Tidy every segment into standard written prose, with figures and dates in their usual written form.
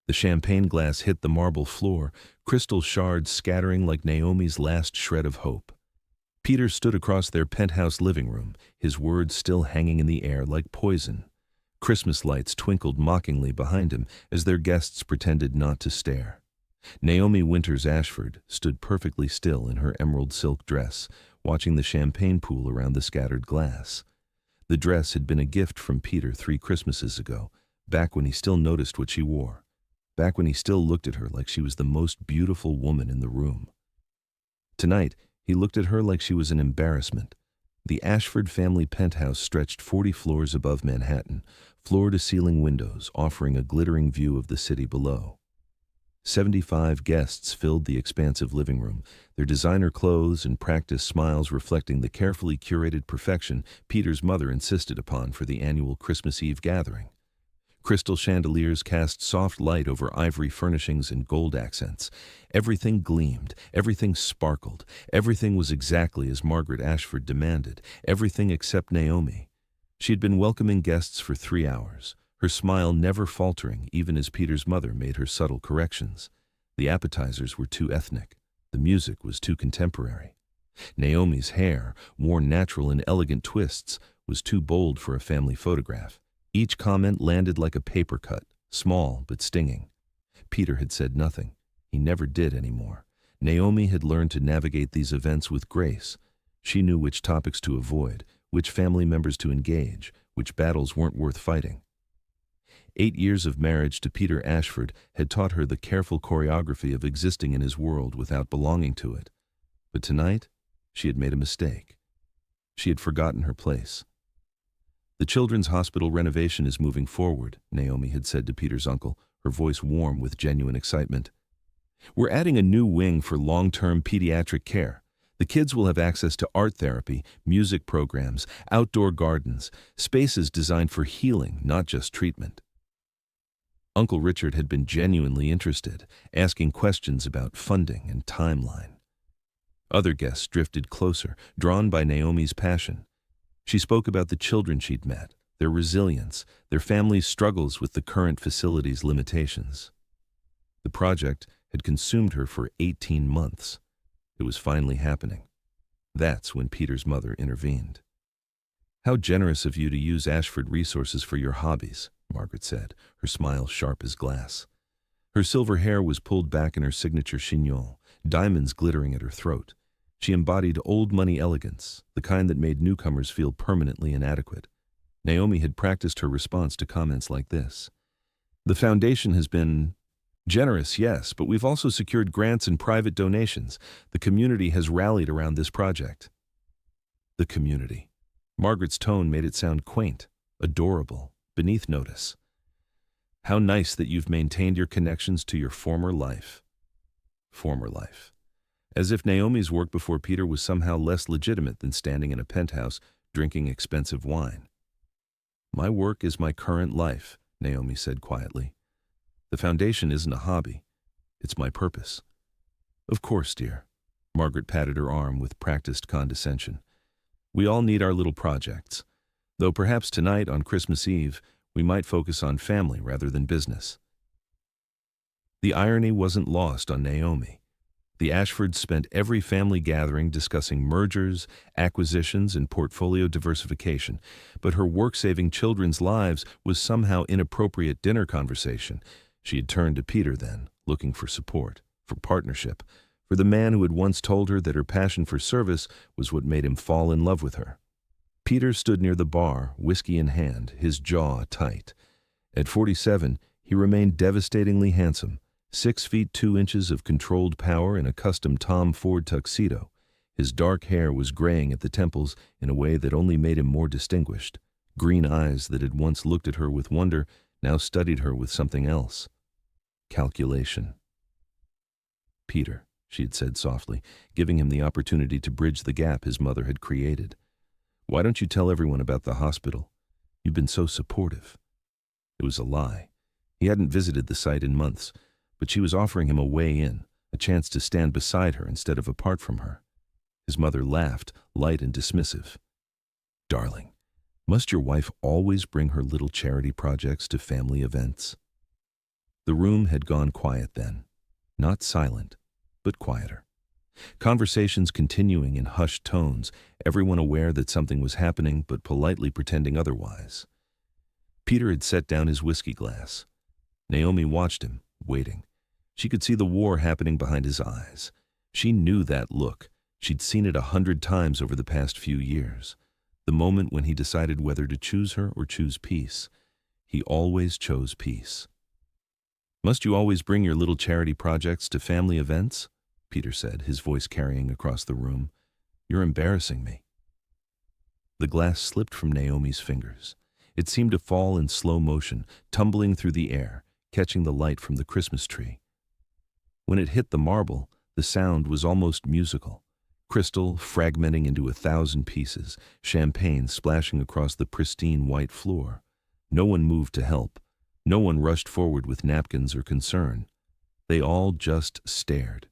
The champagne glass hit the marble floor, crystal shards scattering like Naomi's last shred of hope. Peter stood across their penthouse living room, his words still hanging in the air like poison. Christmas lights twinkled mockingly behind him as their guests pretended not to stare. Naomi Winters Ashford stood perfectly still in her emerald silk dress, watching the champagne pool around the scattered glass. The dress had been a gift from Peter 3 Christmases ago, back when he still noticed what she wore, back when he still looked at her like she was the most beautiful woman in the room. Tonight, he looked at her like she was an embarrassment. The Ashford family penthouse stretched 40 floors above Manhattan, floor-to-ceiling windows offering a glittering view of the city below. 75 guests filled the expansive living room, their designer clothes and practiced smiles reflecting the carefully curated perfection Peter's mother insisted upon for the annual Christmas Eve gathering. Crystal chandeliers cast soft light over ivory furnishings and gold accents. Everything gleamed, everything sparkled, everything was exactly as Margaret Ashford demanded, everything except Naomi. She had been welcoming guests for 3 hours, her smile never faltering even as Peter's mother made her subtle corrections. The appetizers were too ethnic, the music was too contemporary. Naomi's hair, worn natural in elegant twists, was too bold for a family photograph. Each comment landed like a paper cut, small but stinging. Peter had said nothing. He never did anymore. Naomi had learned to navigate these events with grace. She knew which topics to avoid, which family members to engage, which battles weren't worth fighting. 8 years of marriage to Peter Ashford had taught her the careful choreography of existing in his world without belonging to it. But tonight, she had made a mistake. She had forgotten her place. "The children's hospital renovation is moving forward," Naomi had said to Peter's uncle, her voice warm with genuine excitement. "We're adding a new wing for long-term pediatric care. The kids will have access to art therapy, music programs, outdoor gardens, spaces designed for healing, not just treatment." Uncle Richard had been genuinely interested, asking questions about funding and timeline. Other guests drifted closer, drawn by Naomi's passion. She spoke about the children she'd met, their resilience, their family's struggles with the current facility's limitations. The project had consumed her for 18 months. It was finally happening. That's when Peter's mother intervened. "How generous of you to use Ashford resources for your hobbies," Margaret said, her smile sharp as glass. Her silver hair was pulled back in her signature chignon, diamonds glittering at her throat. She embodied old-money elegance, the kind that made newcomers feel permanently inadequate. Naomi had practiced her response to comments like this. "The foundation has been generous, yes, but we've also secured grants and private donations. The community has rallied around this project." The community. Margaret's tone made it sound quaint, adorable, beneath notice. "How nice that you've maintained your connections to your former life." Former life. As if Naomi's work before Peter was somehow less legitimate than standing in a penthouse drinking expensive wine. "My work is my current life," Naomi said quietly. "The foundation isn't a hobby. It's my purpose." "Of course, dear." Margaret patted her arm with practiced condescension. "We all need our little projects. Though perhaps tonight, on Christmas Eve, we might focus on family rather than business." The irony wasn't lost on Naomi. The Ashfords spent every family gathering discussing mergers, acquisitions, and portfolio diversification, but her work-saving children's lives was somehow inappropriate dinner conversation. She had turned to Peter then, looking for support, for partnership, for the man who had once told her that her passion for service was what made him fall in love with her. Peter stood near the bar, whiskey in hand, his jaw tight. At 47, he remained devastatingly handsome. 6 feet 2 inches of controlled power in a custom Tom Ford tuxedo. His dark hair was graying at the temples in a way that only made him more distinguished. Green eyes that had once looked at her with wonder now studied her with something else. Calculation. "Peter," she had said softly, giving him the opportunity to bridge the gap his mother had created. "Why don't you tell everyone about the hospital? You've been so supportive." It was a lie. He hadn't visited the site in months, but she was offering him a way in, a chance to stand beside her instead of apart from her. His mother laughed, light and dismissive. "Darling, must your wife always bring her little charity projects to family events?" The room had gone quiet then. Not silent, but quieter. Conversations continuing in hushed tones, everyone aware that something was happening but politely pretending otherwise. Peter had set down his whiskey glass. Naomi watched him, waiting. She could see the war happening behind his eyes. She knew that look. She'd seen it 100 times over the past few years. The moment when he decided whether to choose her or choose peace. He always chose peace. "Must you always bring your little charity projects to family events?" Peter said, his voice carrying across the room. "You're embarrassing me." The glass slipped from Naomi's fingers. It seemed to fall in slow motion, tumbling through the air, catching the light from the Christmas tree. When it hit the marble, the sound was almost musical. Crystal fragmenting into 1,000 pieces, champagne splashing across the pristine white floor. No one moved to help. No one rushed forward with napkins or concern. They all just stared.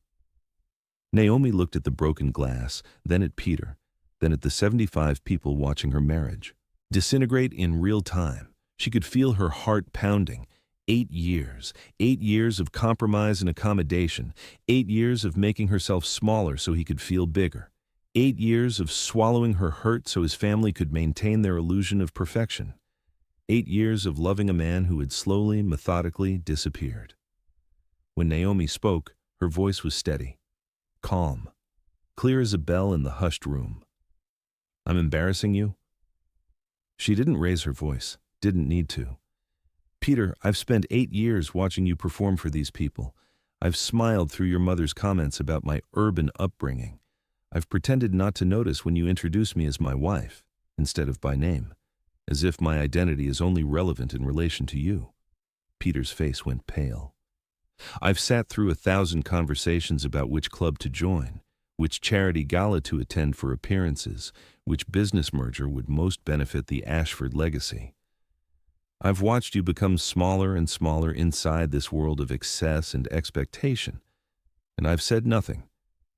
Naomi looked at the broken glass, then at Peter, then at the 75 people watching her marriage disintegrate in real time. She could feel her heart pounding. 8 years of compromise and accommodation, 8 years of making herself smaller so he could feel bigger, 8 years of swallowing her hurt so his family could maintain their illusion of perfection, 8 years of loving a man who had slowly, methodically disappeared. When Naomi spoke, her voice was steady, calm, clear as a bell in the hushed room. "I'm embarrassing you?" She didn't raise her voice, didn't need to. "Peter, I've spent 8 years watching you perform for these people. I've smiled through your mother's comments about my urban upbringing. I've pretended not to notice when you introduce me as my wife, instead of by name, as if my identity is only relevant in relation to you." Peter's face went pale. "I've sat through 1,000 conversations about which club to join, which charity gala to attend for appearances, which business merger would most benefit the Ashford legacy. I've watched you become smaller and smaller inside this world of excess and expectation, and I've said nothing,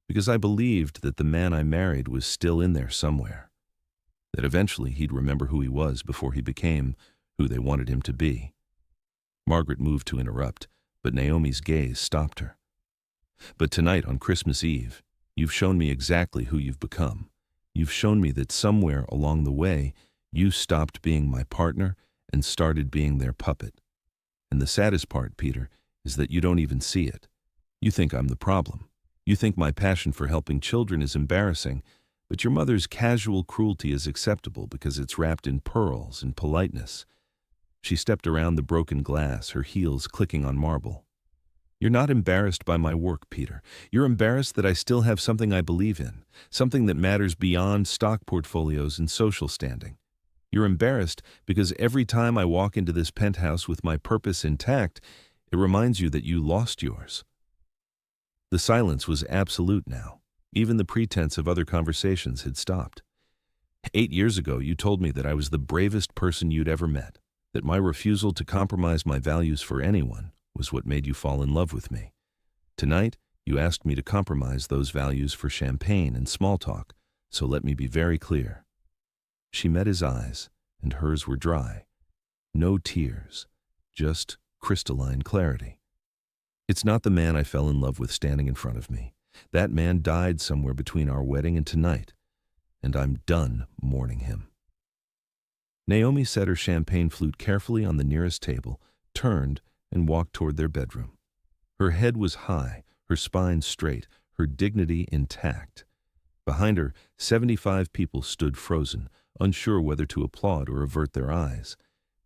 because I believed that the man I married was still in there somewhere, that eventually he'd remember who he was before he became who they wanted him to be." Margaret moved to interrupt, but Naomi's gaze stopped her. "But tonight on Christmas Eve, you've shown me exactly who you've become. You've shown me that somewhere along the way, you stopped being my partner and started being their puppet. And the saddest part, Peter, is that you don't even see it. You think I'm the problem. You think my passion for helping children is embarrassing, but your mother's casual cruelty is acceptable because it's wrapped in pearls and politeness." She stepped around the broken glass, her heels clicking on marble. "You're not embarrassed by my work, Peter. You're embarrassed that I still have something I believe in, something that matters beyond stock portfolios and social standing. You're embarrassed because every time I walk into this penthouse with my purpose intact, it reminds you that you lost yours." The silence was absolute now. Even the pretense of other conversations had stopped. 8 years ago, you told me that I was the bravest person you'd ever met, that my refusal to compromise my values for anyone was what made you fall in love with me. Tonight, you asked me to compromise those values for champagne and small talk, so let me be very clear. She met his eyes, and hers were dry. No tears, just crystalline clarity. "It's not the man I fell in love with standing in front of me. That man died somewhere between our wedding and tonight, and I'm done mourning him." Naomi set her champagne flute carefully on the nearest table, turned, and walked toward their bedroom. Her head was high, her spine straight, her dignity intact. Behind her, 75 people stood frozen, unsure whether to applaud or avert their eyes.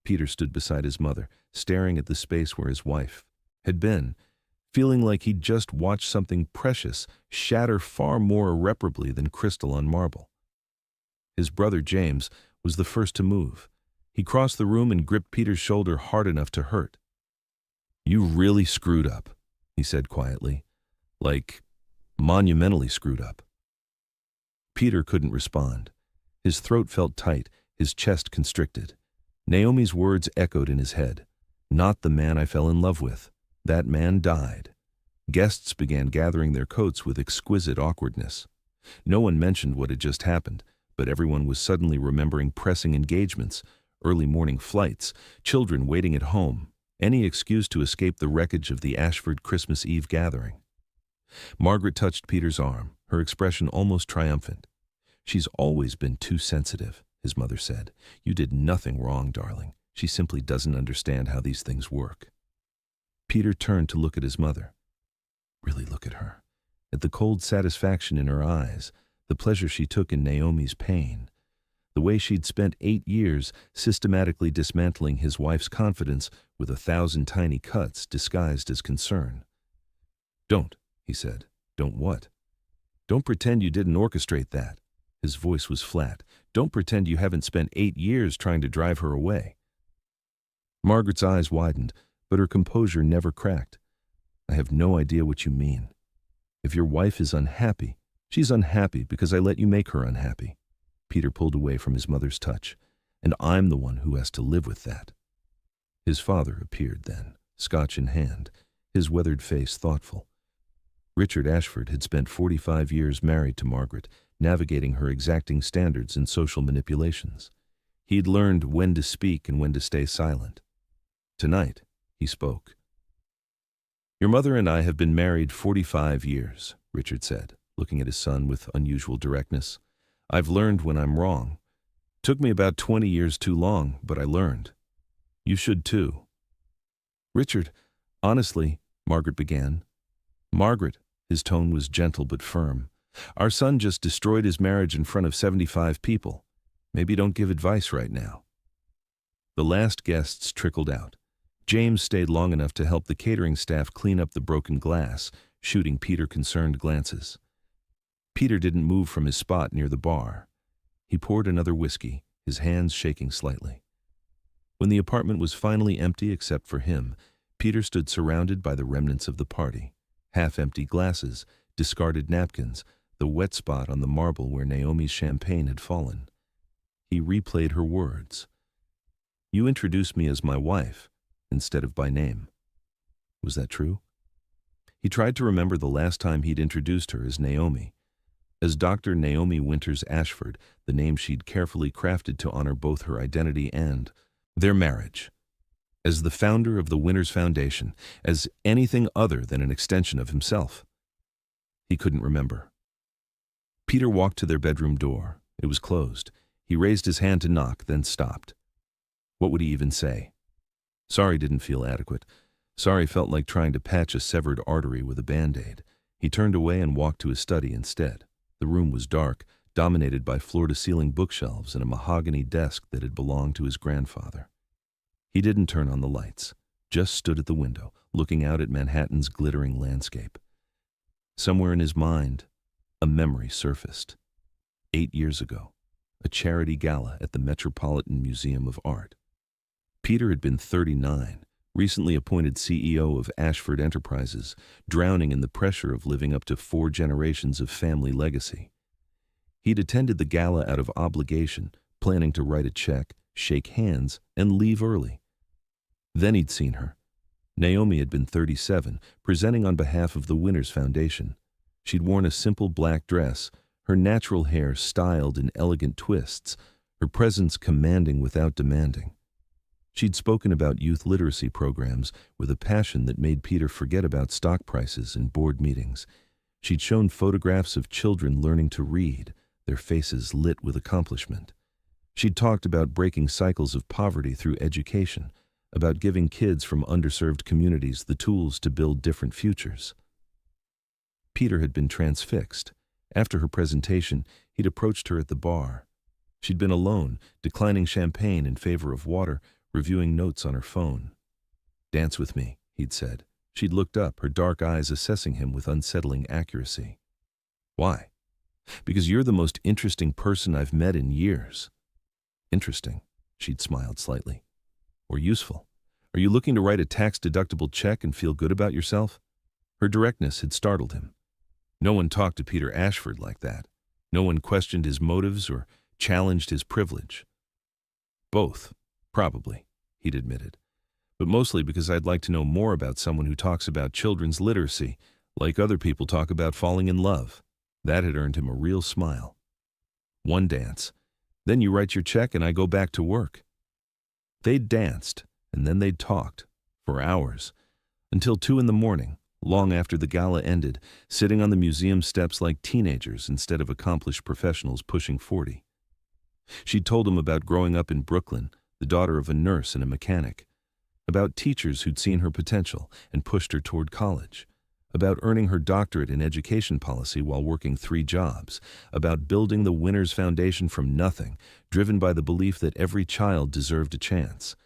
Peter stood beside his mother, staring at the space where his wife had been, feeling like he'd just watched something precious shatter far more irreparably than crystal on marble. His brother James was the first to move. He crossed the room and gripped Peter's shoulder hard enough to hurt. "You really screwed up," he said quietly, like monumentally screwed up. Peter couldn't respond. His throat felt tight, his chest constricted. Naomi's words echoed in his head. "Not the man I fell in love with. That man died." Guests began gathering their coats with exquisite awkwardness. No one mentioned what had just happened, but everyone was suddenly remembering pressing engagements, early morning flights, children waiting at home, any excuse to escape the wreckage of the Ashford Christmas Eve gathering. Margaret touched Peter's arm, her expression almost triumphant. "She's always been too sensitive," his mother said. "You did nothing wrong, darling. She simply doesn't understand how these things work." Peter turned to look at his mother. Really look at her. At the cold satisfaction in her eyes, the pleasure she took in Naomi's pain, the way she'd spent 8 years systematically dismantling his wife's confidence with 1,000 tiny cuts disguised as concern. "Don't," he said. "Don't what?" "Don't pretend you didn't orchestrate that." His voice was flat. "Don't pretend you haven't spent 8 years trying to drive her away." Margaret's eyes widened, but her composure never cracked. "I have no idea what you mean. If your wife is unhappy, she's unhappy because I let you make her unhappy." Peter pulled away from his mother's touch. "And I'm the one who has to live with that." His father appeared then, scotch in hand, his weathered face thoughtful. Richard Ashford had spent 45 years married to Margaret, navigating her exacting standards and social manipulations. He'd learned when to speak and when to stay silent. Tonight, he spoke. "Your mother and I have been married 45 years, Richard said, looking at his son with unusual directness. "I've learned when I'm wrong. Took me about 20 years too long, but I learned. You should too." "Richard, honestly," Margaret began. "Margaret," his tone was gentle but firm, "our son just destroyed his marriage in front of 75 people. Maybe don't give advice right now." The last guests trickled out. James stayed long enough to help the catering staff clean up the broken glass, shooting Peter concerned glances. Peter didn't move from his spot near the bar. He poured another whiskey, his hands shaking slightly. When the apartment was finally empty except for him, Peter stood surrounded by the remnants of the party. Half-empty glasses, discarded napkins, the wet spot on the marble where Naomi's champagne had fallen. He replayed her words. "You introduced me as my wife, instead of by name." Was that true? He tried to remember the last time he'd introduced her as Naomi. As Dr. Naomi Winters Ashford, the name she'd carefully crafted to honor both her identity and their marriage. As the founder of the Winters Foundation, as anything other than an extension of himself. He couldn't remember. Peter walked to their bedroom door. It was closed. He raised his hand to knock, then stopped. What would he even say? Sorry didn't feel adequate. Sorry felt like trying to patch a severed artery with a Band-Aid. He turned away and walked to his study instead. The room was dark, dominated by floor-to-ceiling bookshelves and a mahogany desk that had belonged to his grandfather. He didn't turn on the lights, just stood at the window, looking out at Manhattan's glittering landscape. Somewhere in his mind, a memory surfaced. 8 years ago, a charity gala at the Metropolitan Museum of Art. Peter had been 39, recently appointed CEO of Ashford Enterprises, drowning in the pressure of living up to 4 generations of family legacy. He'd attended the gala out of obligation, planning to write a check, shake hands, and leave early. Then he'd seen her. Naomi had been 37, presenting on behalf of the Winters Foundation. She'd worn a simple black dress, her natural hair styled in elegant twists, her presence commanding without demanding. She'd spoken about youth literacy programs with a passion that made Peter forget about stock prices and board meetings. She'd shown photographs of children learning to read, their faces lit with accomplishment. She'd talked about breaking cycles of poverty through education, about giving kids from underserved communities the tools to build different futures. Peter had been transfixed. After her presentation, he'd approached her at the bar. She'd been alone, declining champagne in favor of water, reviewing notes on her phone. "Dance with me," he'd said. She'd looked up, her dark eyes assessing him with unsettling accuracy. "Why?" "Because you're the most interesting person I've met in years." "Interesting," she'd smiled slightly. "Or useful? Are you looking to write a tax-deductible check and feel good about yourself?" Her directness had startled him. No one talked to Peter Ashford like that. No one questioned his motives or challenged his privilege. "Both, probably," he'd admitted. "But mostly because I'd like to know more about someone who talks about children's literacy, like other people talk about falling in love." That had earned him a real smile. "One dance. Then you write your check and I go back to work." They'd danced, and then they'd talked, For hours. Until 2 in the morning, long after the gala ended, sitting on the museum steps like teenagers instead of accomplished professionals pushing 40. She'd told him about growing up in Brooklyn, the daughter of a nurse and a mechanic, about teachers who'd seen her potential and pushed her toward college, about earning her doctorate in education policy while working 3 jobs, about building the winner's foundation from nothing, driven by the belief that every child deserved a chance.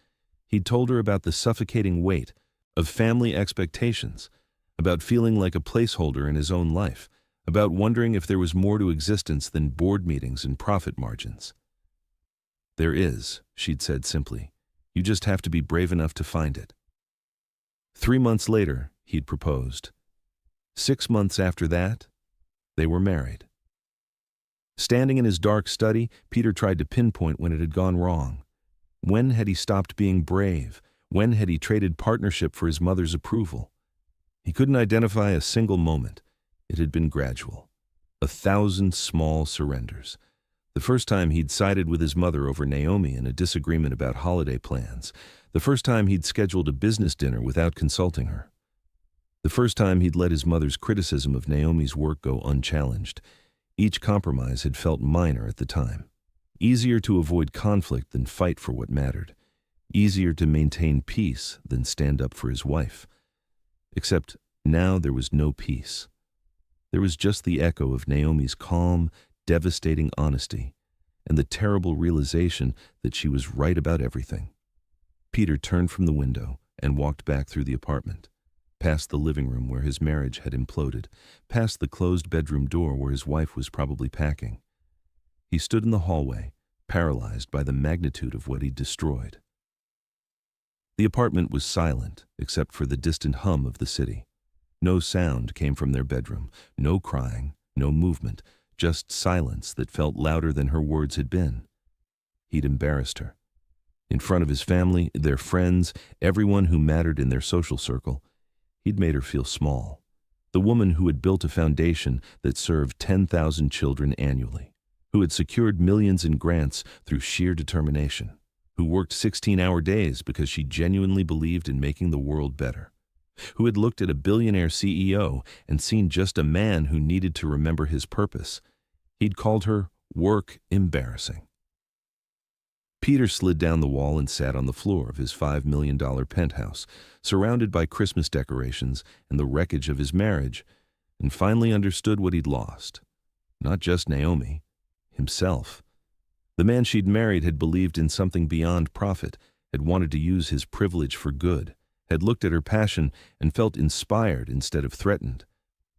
He'd told her about the suffocating weight of family expectations, about feeling like a placeholder in his own life, about wondering if there was more to existence than board meetings and profit margins. "There is," she'd said simply. "You just have to be brave enough to find it." 3 months later, he'd proposed. 6 months after that, they were married. Standing in his dark study, Peter tried to pinpoint when it had gone wrong. When had he stopped being brave? When had he traded partnership for his mother's approval? He couldn't identify a single moment. It had been gradual. 1,000 small surrenders. The first time he'd sided with his mother over Naomi in a disagreement about holiday plans. The first time he'd scheduled a business dinner without consulting her. The first time he'd let his mother's criticism of Naomi's work go unchallenged. Each compromise had felt minor at the time. Easier to avoid conflict than fight for what mattered. Easier to maintain peace than stand up for his wife. Except now there was no peace. There was just the echo of Naomi's calm, devastating honesty, and the terrible realization that she was right about everything. Peter turned from the window and walked back through the apartment, past the living room where his marriage had imploded, past the closed bedroom door where his wife was probably packing. He stood in the hallway, paralyzed by the magnitude of what he'd destroyed. The apartment was silent, except for the distant hum of the city. No sound came from their bedroom, no crying, no movement, just silence that felt louder than her words had been. He'd embarrassed her. In front of his family, their friends, everyone who mattered in their social circle, he'd made her feel small. The woman who had built a foundation that served 10,000 children annually, who had secured millions in grants through sheer determination, who worked 16-hour days because she genuinely believed in making the world better, who had looked at a billionaire CEO and seen just a man who needed to remember his purpose. He'd called her work embarrassing. Peter slid down the wall and sat on the floor of his $5 million penthouse, surrounded by Christmas decorations and the wreckage of his marriage, and finally understood what he'd lost. Not just Naomi, himself. The man she'd married had believed in something beyond profit, had wanted to use his privilege for good, had looked at her passion and felt inspired instead of threatened.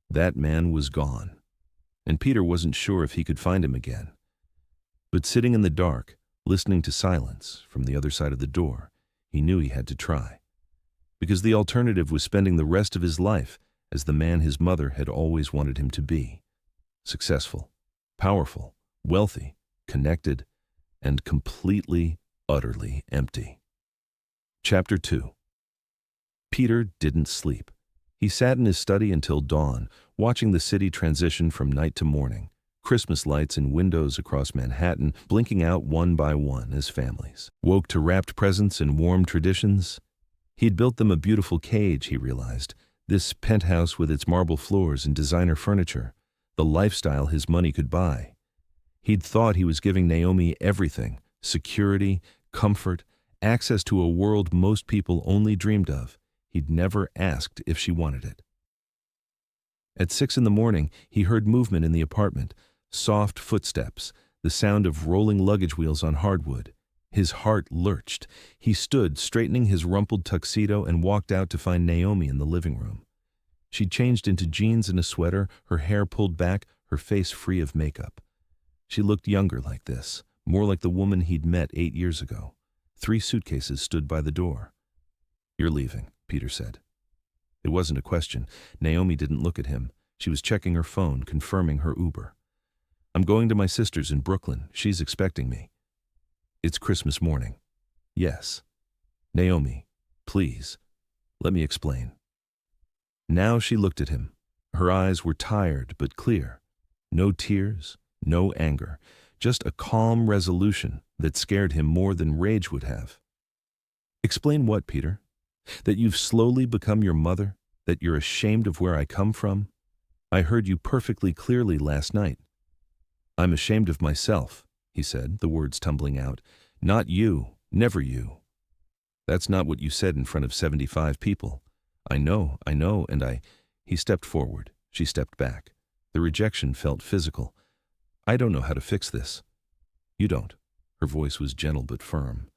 That man was gone, and Peter wasn't sure if he could find him again. But sitting in the dark, listening to silence from the other side of the door, he knew he had to try. Because the alternative was spending the rest of his life as the man his mother had always wanted him to be. Successful, powerful, wealthy, connected, and completely, utterly empty. Chapter 2. Peter didn't sleep. He sat in his study until dawn, watching the city transition from night to morning, Christmas lights in windows across Manhattan blinking out one by one as families woke to wrapped presents and warm traditions. He'd built them a beautiful cage, he realized, this penthouse with its marble floors and designer furniture, the lifestyle his money could buy. He'd thought he was giving Naomi everything: security, comfort, access to a world most people only dreamed of. He'd never asked if she wanted it. At 6 in the morning, he heard movement in the apartment, soft footsteps, the sound of rolling luggage wheels on hardwood. His heart lurched. He stood, straightening his rumpled tuxedo, and walked out to find Naomi in the living room. She'd changed into jeans and a sweater, her hair pulled back, her face free of makeup. She looked younger like this, more like the woman he'd met 8 years ago. 3 suitcases stood by the door. "You're leaving," Peter said. It wasn't a question. Naomi didn't look at him. She was checking her phone, confirming her Uber. "I'm going to my sister's in Brooklyn. She's expecting me." "It's Christmas morning." "Yes." "Naomi, please, let me explain." Now she looked at him. Her eyes were tired but clear. No tears, no anger, just a calm resolution that scared him more than rage would have. "Explain what, Peter?" That you've slowly become your mother? That you're ashamed of where I come from? I heard you perfectly clearly last night. I'm ashamed of myself, he said, the words tumbling out. Not you, never you. That's not what you said in front of 75 people. I know, and He stepped forward. She stepped back. The rejection felt physical. I don't know how to fix this. You don't. Her voice was gentle but firm.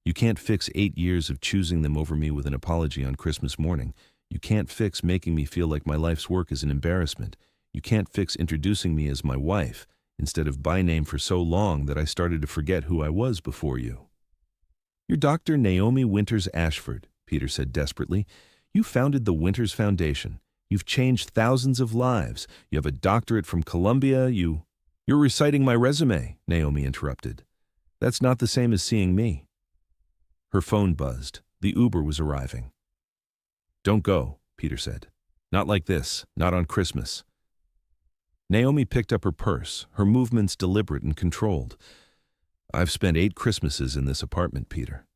You can't fix 8 years of choosing them over me with an apology on Christmas morning. You can't fix making me feel like my life's work is an embarrassment. You can't fix introducing me as my wife, instead of by name for so long that I started to forget who I was before you. You're Dr. Naomi Winters Ashford, Peter said desperately. You founded the Winters Foundation. You've changed thousands of lives. You have a doctorate from Columbia. You're reciting my resume, Naomi interrupted. That's not the same as seeing me. Her phone buzzed. The Uber was arriving. Don't go, Peter said. Not like this, not on Christmas. Naomi picked up her purse, her movements deliberate and controlled. I've spent 8 Christmases in this apartment, Peter.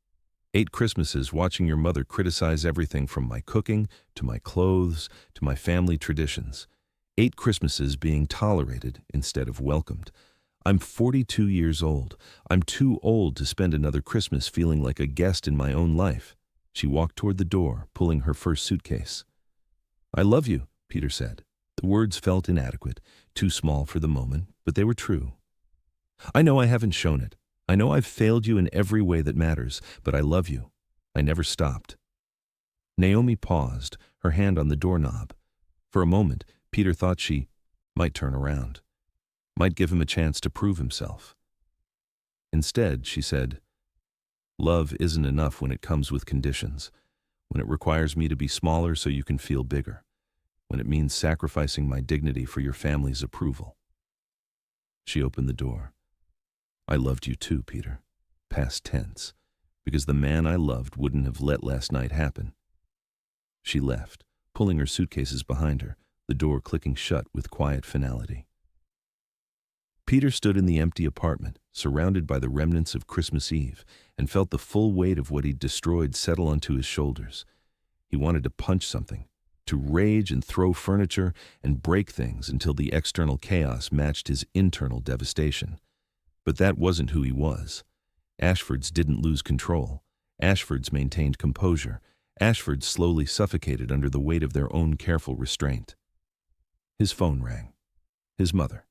8 Christmases watching your mother criticize everything from my cooking, to my clothes, to my family traditions. 8 Christmases being tolerated instead of welcomed. I'm 42 years old. I'm too old to spend another Christmas feeling like a guest in my own life. She walked toward the door, pulling her first suitcase. I love you, Peter said. The words felt inadequate, too small for the moment, but they were true. I know I haven't shown it. I know I've failed you in every way that matters, but I love you. I never stopped. Naomi paused, her hand on the doorknob. For a moment, Peter thought she might turn around, might give him a chance to prove himself. Instead, she said, Love isn't enough when it comes with conditions, when it requires me to be smaller so you can feel bigger, when it means sacrificing my dignity for your family's approval. She opened the door. I loved you too, Peter, past tense, because the man I loved wouldn't have let last night happen. She left, pulling her suitcases behind her, the door clicking shut with quiet finality. Peter stood in the empty apartment, surrounded by the remnants of Christmas Eve, and felt the full weight of what he'd destroyed settle onto his shoulders. He wanted to punch something, to rage and throw furniture and break things until the external chaos matched his internal devastation. But that wasn't who he was. Ashfords didn't lose control. Ashfords maintained composure. Ashfords slowly suffocated under the weight of their own careful restraint. His phone rang. His mother.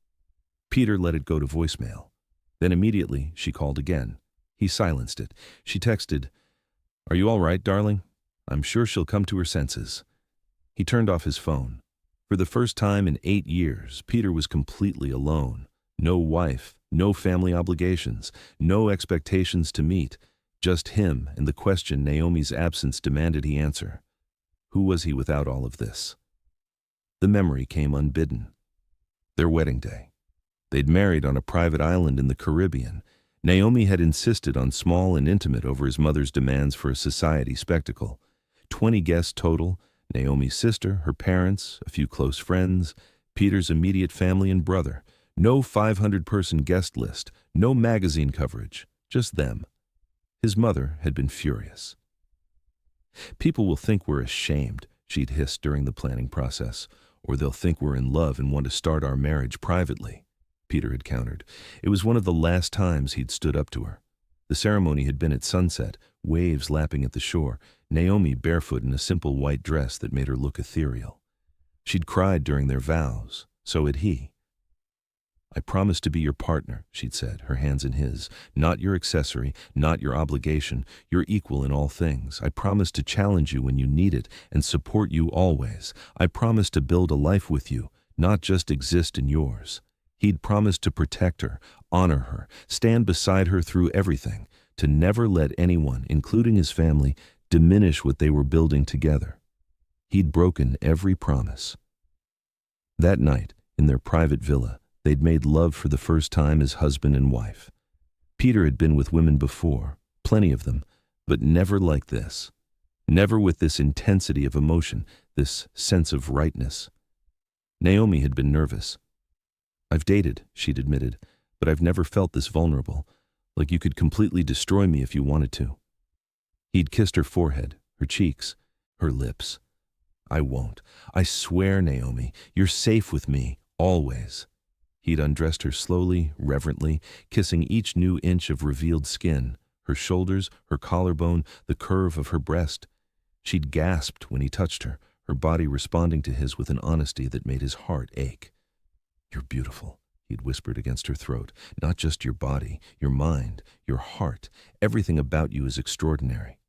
Peter let it go to voicemail. Then immediately she called again. He silenced it. She texted, Are you all right, darling? I'm sure she'll come to her senses. He turned off his phone. For the first time in 8 years, Peter was completely alone. No wife, no family obligations, no expectations to meet, just him and the question Naomi's absence demanded he answer. Who was he without all of this? The memory came unbidden. Their wedding day. They'd married on a private island in the Caribbean. Naomi had insisted on small and intimate over his mother's demands for a society spectacle. 20 guests total, Naomi's sister, her parents, a few close friends, Peter's immediate family and brother. No 500-person guest list, no magazine coverage, just them. His mother had been furious. People will think we're ashamed, she'd hissed during the planning process, or they'll think we're in love and want to start our marriage privately, Peter had countered. It was one of the last times he'd stood up to her. The ceremony had been at sunset, waves lapping at the shore, Naomi barefoot in a simple white dress that made her look ethereal. She'd cried during their vows, so had he. I promise to be your partner, she'd said, her hands in his. Not your accessory, not your obligation. You're equal in all things. I promise to challenge you when you need it and support you always. I promise to build a life with you, not just exist in yours. He'd promised to protect her, honor her, stand beside her through everything, to never let anyone, including his family, diminish what they were building together. He'd broken every promise. That night, in their private villa, they'd made love for the first time as husband and wife. Peter had been with women before, plenty of them, but never like this. Never with this intensity of emotion, this sense of rightness. Naomi had been nervous. I've dated, she'd admitted, but I've never felt this vulnerable, like you could completely destroy me if you wanted to. He'd kissed her forehead, her cheeks, her lips. I won't. I swear, Naomi, you're safe with me, always. He'd undressed her slowly, reverently, kissing each new inch of revealed skin, her shoulders, her collarbone, the curve of her breast. She'd gasped when he touched her, her body responding to his with an honesty that made his heart ache. You're beautiful, he'd whispered against her throat. Not just your body, your mind, your heart. Everything about you is extraordinary.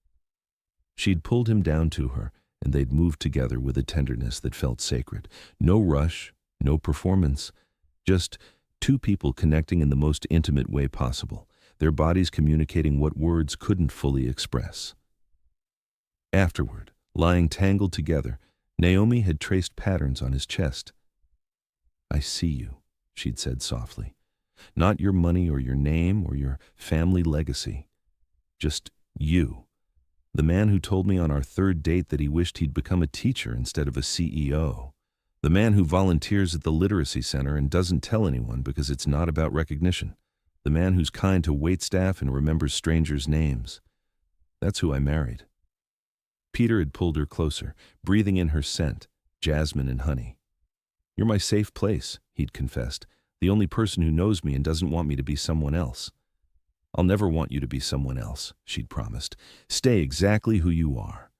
She'd pulled him down to her, and they'd moved together with a tenderness that felt sacred. No rush, no performance, just two people connecting in the most intimate way possible, their bodies communicating what words couldn't fully express. Afterward, lying tangled together, Naomi had traced patterns on his chest. I see you, she'd said softly. Not your money or your name or your family legacy. Just you. The man who told me on our third date that he wished he'd become a teacher instead of a CEO. The man who volunteers at the literacy center and doesn't tell anyone because it's not about recognition. The man who's kind to waitstaff and remembers strangers' names. That's who I married. Peter had pulled her closer, breathing in her scent, jasmine and honey. You're my safe place, he'd confessed, the only person who knows me and doesn't want me to be someone else. I'll never want you to be someone else, she'd promised. Stay exactly who you are.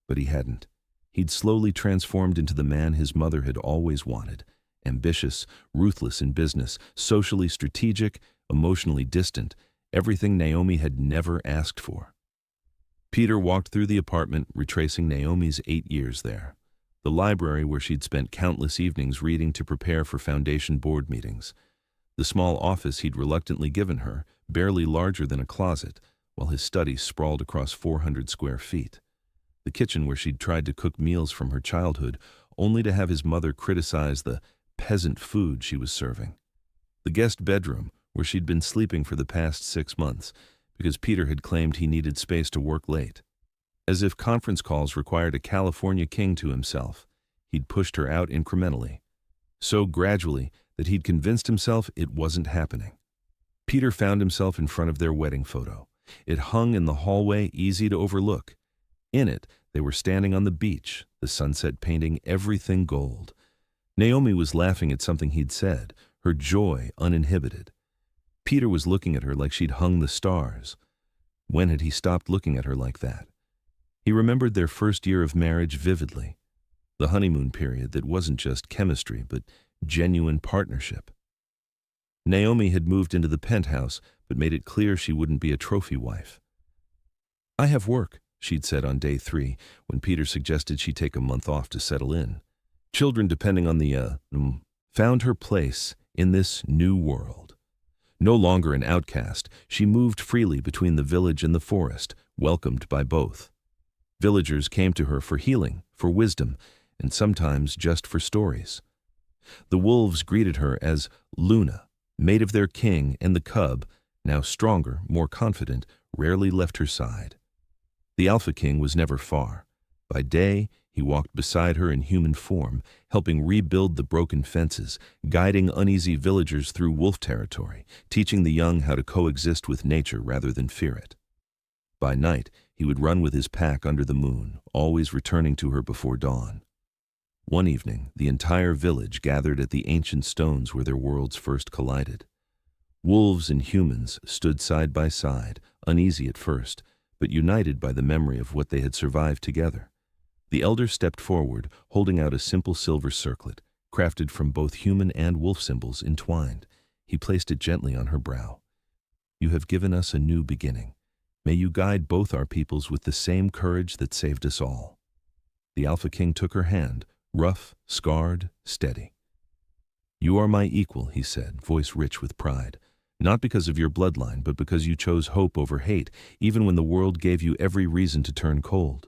But he hadn't. He'd slowly transformed into the man his mother had always wanted. Ambitious, ruthless in business, socially strategic, emotionally distant, everything Naomi had never asked for. Peter walked through the apartment, retracing Naomi's 8 years there. The library where she'd spent countless evenings reading to prepare for foundation board meetings. The small office he'd reluctantly given her, barely larger than a closet, while his study sprawled across 400 square feet. The kitchen where she'd tried to cook meals from her childhood, only to have his mother criticize the peasant food she was serving. The guest bedroom, where she'd been sleeping for the past 6 months, because Peter had claimed he needed space to work late. As if conference calls required a California king to himself, he'd pushed her out incrementally. So gradually that he'd convinced himself it wasn't happening. Peter found himself in front of their wedding photo. It hung in the hallway, easy to overlook. In it, they were standing on the beach, the sunset painting everything gold. Naomi was laughing at something he'd said, her joy uninhibited. Peter was looking at her like she'd hung the stars. When had he stopped looking at her like that? He remembered their first year of marriage vividly. The honeymoon period that wasn't just chemistry, but genuine partnership. Naomi had moved into the penthouse, but made it clear she wouldn't be a trophy wife. I have work, she'd said on day 3, when Peter suggested she take a month off to settle in. Children depending on the, found her place in this new world. No longer an outcast, she moved freely between the village and the forest, welcomed by both. Villagers came to her for healing, for wisdom, and sometimes just for stories. The wolves greeted her as Luna, mate of their king, and the cub, now stronger, more confident, rarely left her side. The Alpha King was never far. By day, he walked beside her in human form, helping rebuild the broken fences, guiding uneasy villagers through wolf territory, teaching the young how to coexist with nature rather than fear it. By night, he would run with his pack under the moon, always returning to her before dawn. One evening, the entire village gathered at the ancient stones where their worlds first collided. Wolves and humans stood side by side, uneasy at first, but united by the memory of what they had survived together. The elder stepped forward, holding out a simple silver circlet, crafted from both human and wolf symbols entwined. He placed it gently on her brow. You have given us a new beginning. May you guide both our peoples with the same courage that saved us all. The Alpha King took her hand, rough, scarred, steady. You are my equal, he said, voice rich with pride. Not because of your bloodline, but because you chose hope over hate, even when the world gave you every reason to turn cold.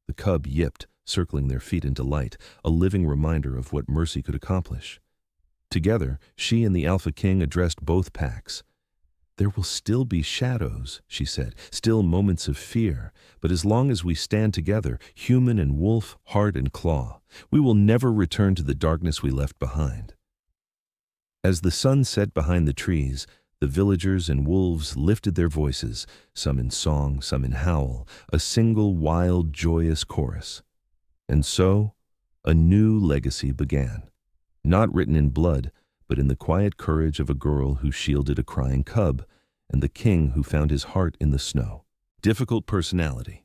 The cub yipped, circling their feet in delight, a living reminder of what mercy could accomplish. Together, she and the Alpha King addressed both packs. There will still be shadows, she said, still moments of fear, but as long as we stand together, human and wolf, heart and claw, we will never return to the darkness we left behind. As the sun set behind the trees, The villagers and wolves lifted their voices, some in song, some in howl, a single wild, joyous chorus. And so, a new legacy began, not written in blood, but in the quiet courage of a girl who shielded a crying cub, and the king who found his heart in the snow. Difficult personality.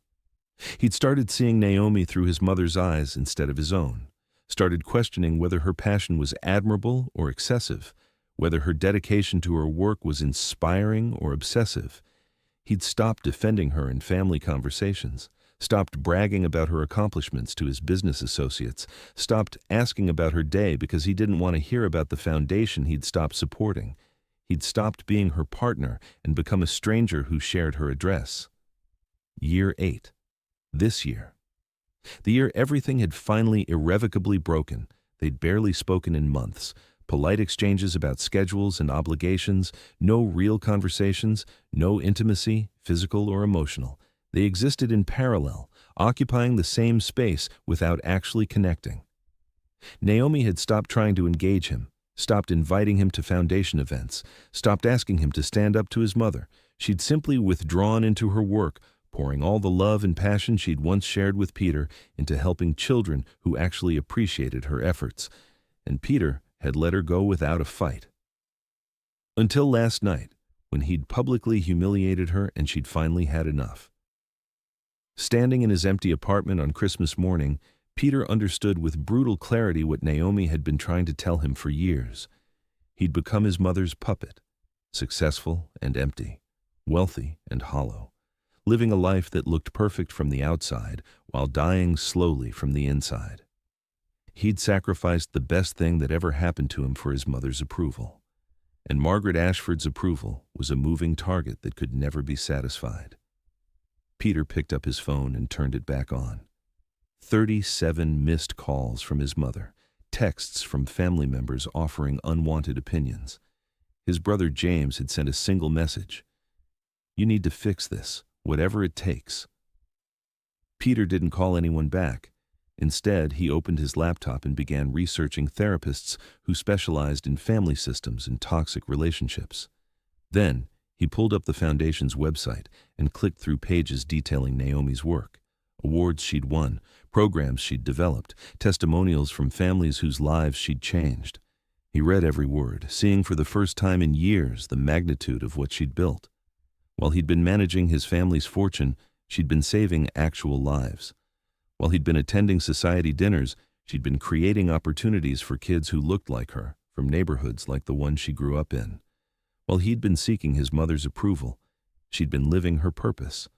He'd started seeing Naomi through his mother's eyes instead of his own, started questioning whether her passion was admirable or excessive, whether her dedication to her work was inspiring or obsessive. He'd stopped defending her in family conversations, stopped bragging about her accomplishments to his business associates, stopped asking about her day because he didn't want to hear about the foundation he'd stopped supporting. He'd stopped being her partner and become a stranger who shared her address. Year 8. This year. The year everything had finally irrevocably broken. They'd barely spoken in months. Polite exchanges about schedules and obligations, no real conversations, no intimacy, physical or emotional. They existed in parallel, occupying the same space without actually connecting. Naomi had stopped trying to engage him, stopped inviting him to foundation events, stopped asking him to stand up to his mother. She'd simply withdrawn into her work, pouring all the love and passion she'd once shared with Peter into helping children who actually appreciated her efforts. And Peter had let her go without a fight. Until last night, when he'd publicly humiliated her and she'd finally had enough. Standing in his empty apartment on Christmas morning, Peter understood with brutal clarity what Naomi had been trying to tell him for years. He'd become his mother's puppet, successful and empty, wealthy and hollow, living a life that looked perfect from the outside while dying slowly from the inside. He'd sacrificed the best thing that ever happened to him for his mother's approval. And Margaret Ashford's approval was a moving target that could never be satisfied. Peter picked up his phone and turned it back on. 37 missed calls from his mother, texts from family members offering unwanted opinions. His brother James had sent a single message. "You need to fix this, whatever it takes." Peter didn't call anyone back. Instead, he opened his laptop and began researching therapists who specialized in family systems and toxic relationships. Then, he pulled up the Foundation's website and clicked through pages detailing Naomi's work, awards she'd won, programs she'd developed, testimonials from families whose lives she'd changed. He read every word, seeing for the first time in years the magnitude of what she'd built. While he'd been managing his family's fortune, she'd been saving actual lives. While he'd been attending society dinners, she'd been creating opportunities for kids who looked like her, from neighborhoods like the one she grew up in. While he'd been seeking his mother's approval, she'd been living her purpose,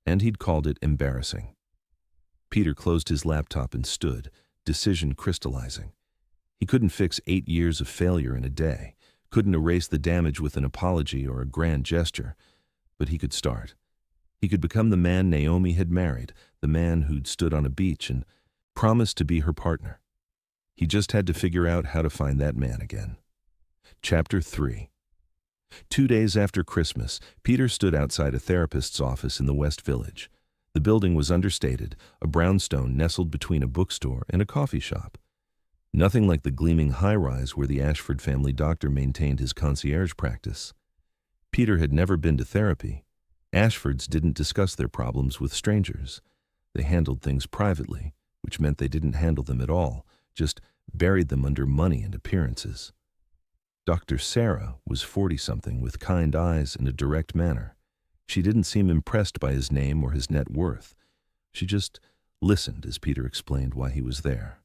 and he'd called it embarrassing. Peter closed his laptop and stood, decision crystallizing. He couldn't fix 8 years of failure in a day, couldn't erase the damage with an apology or a grand gesture, but he could start. He could become the man Naomi had married, the man who'd stood on a beach and promised to be her partner. He just had to figure out how to find that man again. Chapter 3. 2 days after Christmas, Peter stood outside a therapist's office in the West Village. The building was understated, a brownstone nestled between a bookstore and a coffee shop. Nothing like the gleaming high-rise where the Ashford family doctor maintained his concierge practice. Peter had never been to therapy. Ashfords didn't discuss their problems with strangers. They handled things privately, which meant they didn't handle them at all, just buried them under money and appearances. Dr. Sarah was 40-something with kind eyes and a direct manner. She didn't seem impressed by his name or his net worth. She just listened as Peter explained why he was there.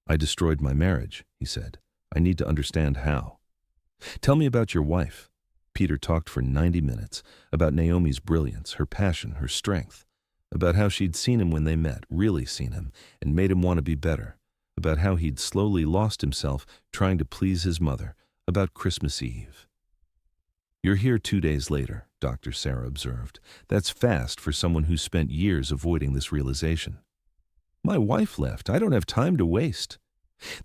"I destroyed my marriage," he said. "I need to understand how." "Tell me about your wife." Peter talked for 90 minutes, about Naomi's brilliance, her passion, her strength, about how she'd seen him when they met, really seen him, and made him want to be better, about how he'd slowly lost himself trying to please his mother, about Christmas Eve. "You're here 2 days later," Dr. Sarah observed. "That's fast for someone who's spent years avoiding this realization." "My wife left. I don't have time to waste."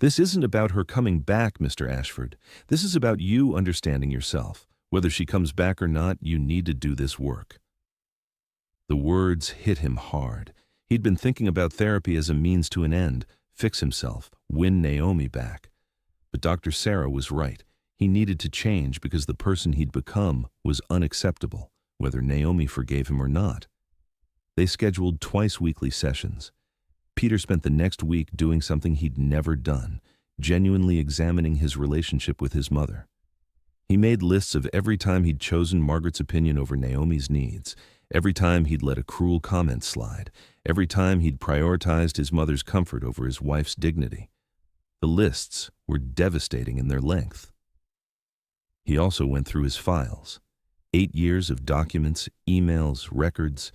"This isn't about her coming back, Mr. Ashford. This is about you understanding yourself. Whether she comes back or not, you need to do this work." The words hit him hard. He'd been thinking about therapy as a means to an end, fix himself, win Naomi back. But Dr. Sarah was right. He needed to change because the person he'd become was unacceptable, whether Naomi forgave him or not. They scheduled twice-weekly sessions. Peter spent the next week doing something he'd never done, genuinely examining his relationship with his mother. He made lists of every time he'd chosen Margaret's opinion over Naomi's needs, every time he'd let a cruel comment slide, every time he'd prioritized his mother's comfort over his wife's dignity. The lists were devastating in their length. He also went through his files. 8 years of documents, emails, records.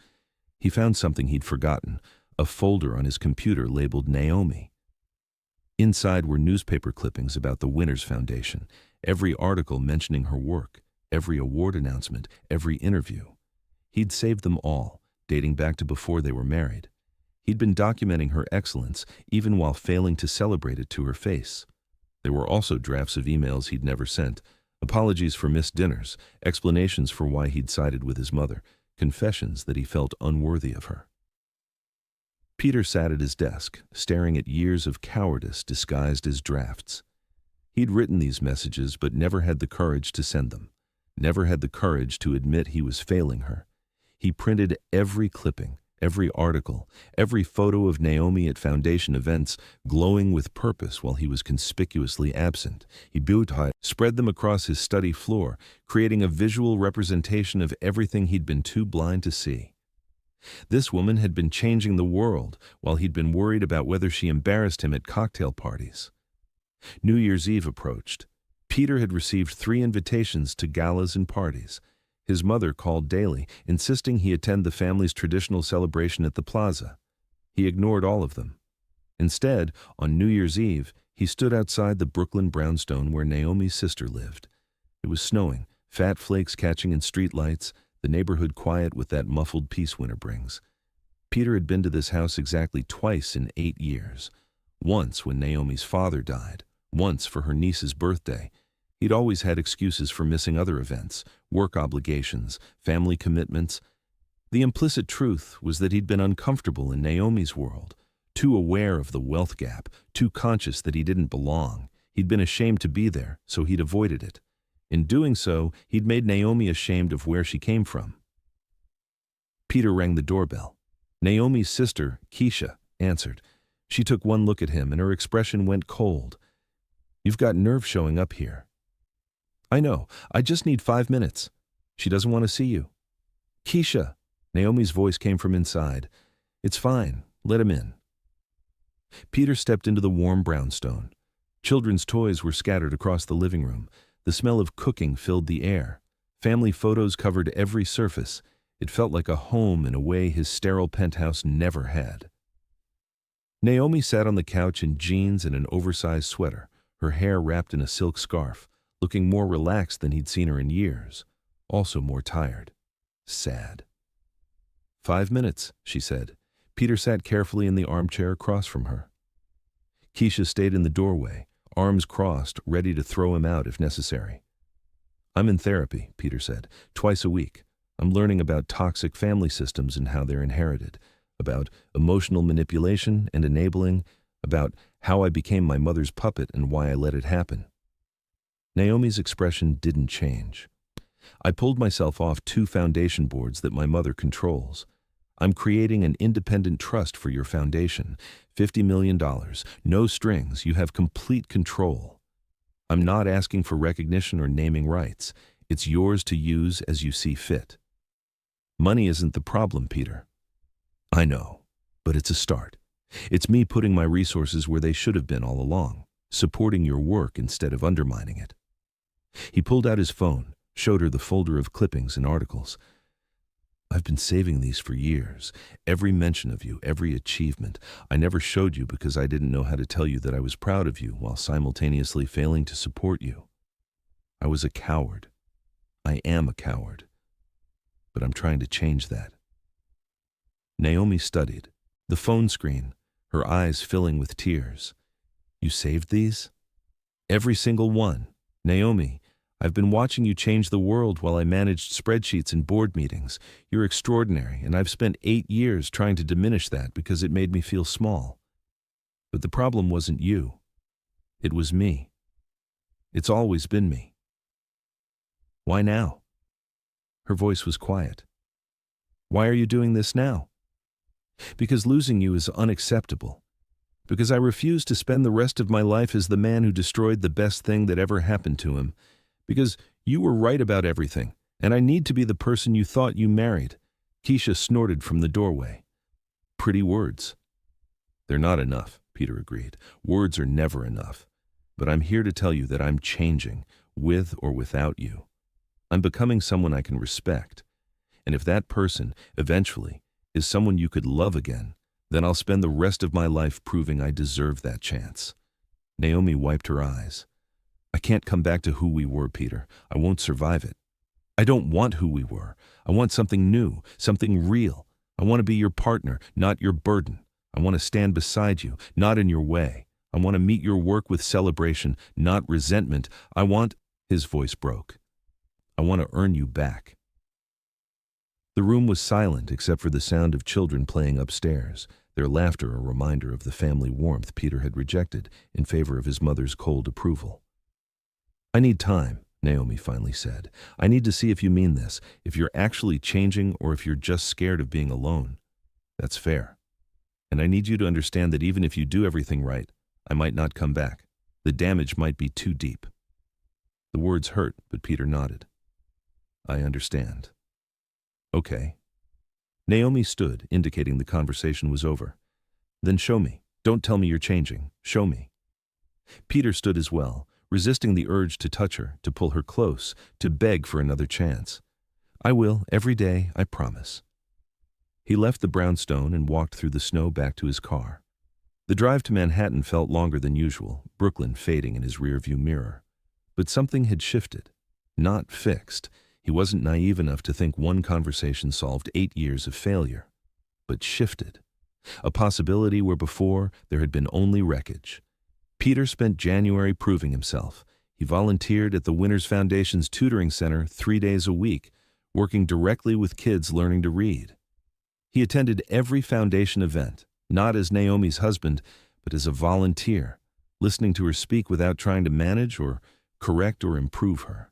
He found something he'd forgotten, a folder on his computer labeled Naomi. Inside were newspaper clippings about the Winners Foundation, every article mentioning her work, every award announcement, every interview. He'd saved them all, dating back to before they were married. He'd been documenting her excellence, even while failing to celebrate it to her face. There were also drafts of emails he'd never sent, apologies for missed dinners, explanations for why he'd sided with his mother, confessions that he felt unworthy of her. Peter sat at his desk, staring at years of cowardice disguised as drafts. He'd written these messages but never had the courage to send them, never had the courage to admit he was failing her. He printed every clipping, every article, every photo of Naomi at foundation events, glowing with purpose while he was conspicuously absent. He spread them across his study floor, creating a visual representation of everything he'd been too blind to see. This woman had been changing the world while he'd been worried about whether she embarrassed him at cocktail parties. New Year's Eve approached. Peter had received 3 invitations to galas and parties. His mother called daily, insisting he attend the family's traditional celebration at the plaza. He ignored all of them. Instead, on New Year's Eve, he stood outside the Brooklyn brownstone where Naomi's sister lived. It was snowing, fat flakes catching in streetlights, the neighborhood quiet with that muffled peace winter brings. Peter had been to this house exactly twice in 8 years. Once when Naomi's father died, once for her niece's birthday. He'd always had excuses for missing other events, work obligations, family commitments. The implicit truth was that he'd been uncomfortable in Naomi's world, too aware of the wealth gap, too conscious that he didn't belong. He'd been ashamed to be there, so he'd avoided it. In doing so, he'd made Naomi ashamed of where she came from. Peter rang the doorbell. Naomi's sister, Keisha, answered. She took one look at him and her expression went cold. "You've got nerve showing up here." "I know. I just need 5 minutes." "She doesn't want to see you." "Keisha," Naomi's voice came from inside. "It's fine. Let him in." Peter stepped into the warm brownstone. Children's toys were scattered across the living room. The smell of cooking filled the air. Family photos covered every surface. It felt like a home in a way his sterile penthouse never had. Naomi sat on the couch in jeans and an oversized sweater, her hair wrapped in a silk scarf, looking more relaxed than he'd seen her in years, also more tired, sad. 5 minutes, she said. Peter sat carefully in the armchair across from her. Keisha stayed in the doorway, arms crossed, ready to throw him out if necessary. "I'm in therapy," Peter said, "twice a week. I'm learning about toxic family systems and how they're inherited, about emotional manipulation and enabling, about how I became my mother's puppet and why I let it happen." Naomi's expression didn't change. "I pulled myself off 2 foundation boards that my mother controls. I'm creating an independent trust for your foundation. $50 million, no strings, you have complete control. I'm not asking for recognition or naming rights. It's yours to use as you see fit. Money isn't the problem, Peter. I know, but it's a start. It's me putting my resources where they should have been all along, supporting your work instead of undermining it." He pulled out his phone, showed her the folder of clippings and articles. "I've been saving these for years. Every mention of you, every achievement. I never showed you because I didn't know how to tell you that I was proud of you while simultaneously failing to support you. I was a coward. I am a coward. But I'm trying to change that." Naomi studied the phone screen, her eyes filling with tears. "You saved these?" "Every single one. Naomi, I've been watching you change the world while I managed spreadsheets and board meetings. You're extraordinary, and I've spent 8 years trying to diminish that because it made me feel small. But the problem wasn't you. It was me. It's always been me." Why now? Her voice was quiet. Why are you doing this now? Because losing you is unacceptable. Because I refuse to spend the rest of my life as the man who destroyed the best thing that ever happened to him. Because you were right about everything, and I need to be the person you thought you married. Keisha snorted from the doorway. Pretty words. They're not enough, Peter agreed. Words are never enough. But I'm here to tell you that I'm changing, with or without you. I'm becoming someone I can respect. And if that person, eventually, is someone you could love again, then I'll spend the rest of my life proving I deserve that chance. Naomi wiped her eyes. I can't come back to who we were, Peter. I won't survive it. I don't want who we were. I want something new, something real. I want to be your partner, not your burden. I want to stand beside you, not in your way. I want to meet your work with celebration, not resentment. His voice broke. I want to earn you back. The room was silent except for the sound of children playing upstairs, their laughter a reminder of the family warmth Peter had rejected in favor of his mother's cold approval. I need time, Naomi finally said. I need to see if you mean this, if you're actually changing or if you're just scared of being alone. That's fair. And I need you to understand that even if you do everything right, I might not come back. The damage might be too deep. The words hurt, but Peter nodded. I understand. Okay. Naomi stood, indicating the conversation was over. Then show me. Don't tell me you're changing. Show me. Peter stood as well, resisting the urge to touch her, to pull her close, to beg for another chance. I will, every day, I promise. He left the brownstone and walked through the snow back to his car. The drive to Manhattan felt longer than usual, Brooklyn fading in his rearview mirror. But something had shifted. Not fixed. He wasn't naive enough to think one conversation solved 8 years of failure. But shifted. A possibility where before there had been only wreckage. Peter spent January proving himself. He volunteered at the Winners Foundation's tutoring center 3 days a week, working directly with kids learning to read. He attended every foundation event, not as Naomi's husband, but as a volunteer, listening to her speak without trying to manage or correct or improve her.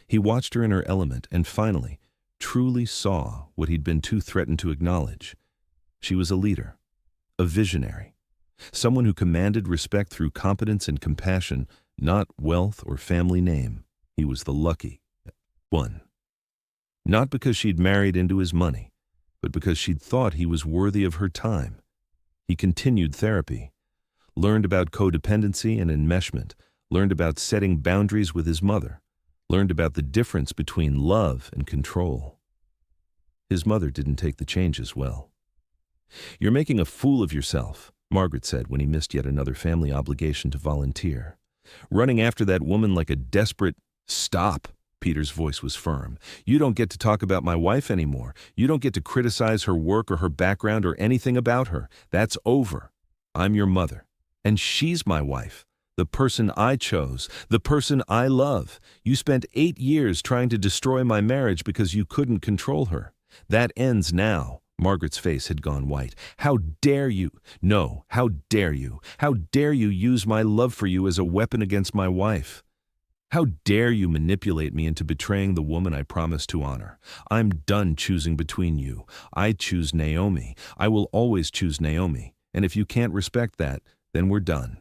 He watched her in her element and finally, truly saw what he'd been too threatened to acknowledge. She was a leader, a visionary, someone who commanded respect through competence and compassion, not wealth or family name. He was the lucky one. Not because she'd married into his money, but because she'd thought he was worthy of her time. He continued therapy, learned about codependency and enmeshment, learned about setting boundaries with his mother, learned about the difference between love and control. His mother didn't take the changes well. You're making a fool of yourself, Margaret said when he missed yet another family obligation to volunteer. Running after that woman like a desperate... Stop, Peter's voice was firm. You don't get to talk about my wife anymore. You don't get to criticize her work or her background or anything about her. That's over. I'm your mother, and she's my wife. The person I chose, the person I love. You spent 8 years trying to destroy my marriage because you couldn't control her. That ends now. Margaret's face had gone white. How dare you? No, how dare you? How dare you use my love for you as a weapon against my wife? How dare you manipulate me into betraying the woman I promised to honor? I'm done choosing between you. I choose Naomi. I will always choose Naomi. And if you can't respect that, then we're done.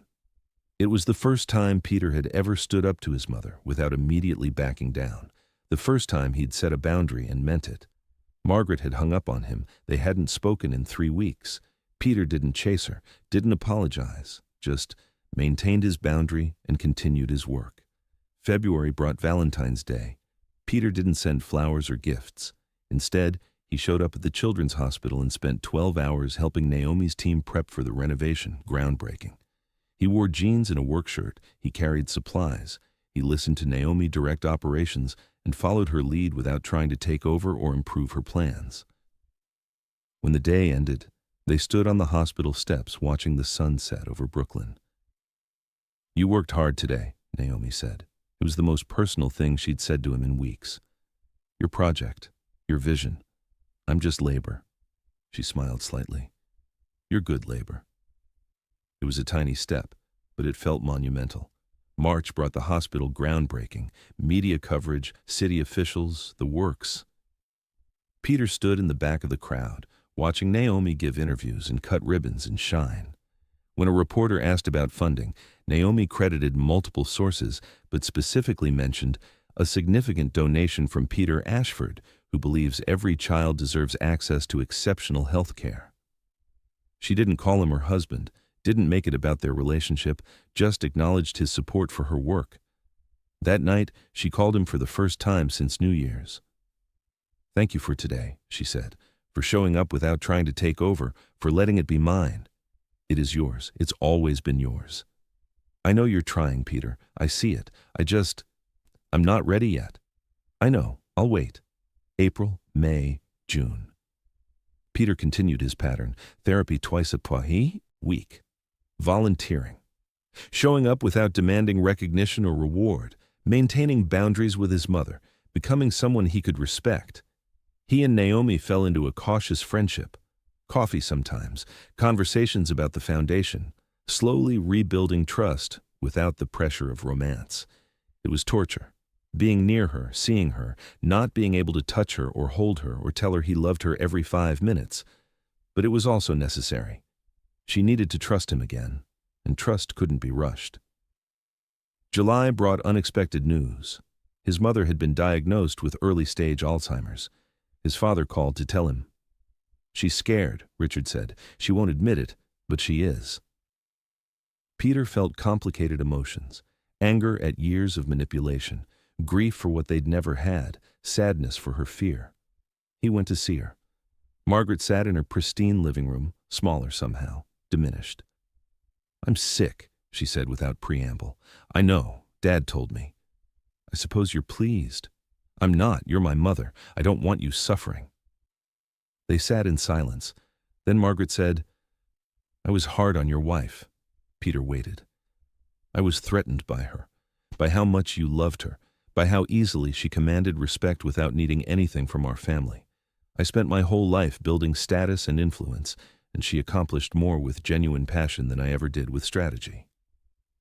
It was the first time Peter had ever stood up to his mother without immediately backing down. The first time he'd set a boundary and meant it. Margaret had hung up on him. They hadn't spoken in 3 weeks. Peter didn't chase her, didn't apologize, just maintained his boundary and continued his work. February brought Valentine's Day. Peter didn't send flowers or gifts. Instead, he showed up at the children's hospital and spent 12 hours helping Naomi's team prep for the renovation, groundbreaking. He wore jeans and a work shirt. He carried supplies. He listened to Naomi direct operations and followed her lead without trying to take over or improve her plans. When the day ended, they stood on the hospital steps watching the sun set over Brooklyn. You worked hard today, Naomi said. It was the most personal thing she'd said to him in weeks. Your project, your vision. I'm just labor. She smiled slightly. You're good labor. It was a tiny step, but it felt monumental. March brought the hospital groundbreaking, media coverage, city officials, the works. Peter stood in the back of the crowd, watching Naomi give interviews and cut ribbons and shine. When a reporter asked about funding, Naomi credited multiple sources, but specifically mentioned a significant donation from Peter Ashford, who believes every child deserves access to exceptional health care. She didn't call him her husband, didn't make it about their relationship, just acknowledged his support for her work. That night, she called him for the first time since New Year's. "Thank you for today," she said, "for showing up without trying to take over, for letting it be mine. It is yours. It's always been yours. I know you're trying, Peter. I see it. I'm not ready yet. I know. I'll wait. April, May, June." Peter continued his pattern: therapy twice a week, volunteering, showing up without demanding recognition or reward, maintaining boundaries with his mother, becoming someone he could respect. He and Naomi fell into a cautious friendship. Coffee sometimes, conversations about the foundation, slowly rebuilding trust without the pressure of romance. It was torture. Being near her, seeing her, not being able to touch her or hold her or tell her he loved her every 5 minutes. But it was also necessary. She needed to trust him again, and trust couldn't be rushed. July brought unexpected news. His mother had been diagnosed with early-stage Alzheimer's. His father called to tell him. "She's scared," Richard said. "She won't admit it, but she is." Peter felt complicated emotions: anger at years of manipulation, grief for what they'd never had, sadness for her fear. He went to see her. Margaret sat in her pristine living room, smaller somehow, diminished. "I'm sick," she said without preamble. "I know. Dad told me." "I suppose you're pleased." "I'm not. You're my mother. I don't want you suffering." They sat in silence. Then Margaret said, "I was hard on your wife." Peter waited. "I was threatened by her, by how much you loved her, by how easily she commanded respect without needing anything from our family. I spent my whole life building status and influence, and she accomplished more with genuine passion than I ever did with strategy."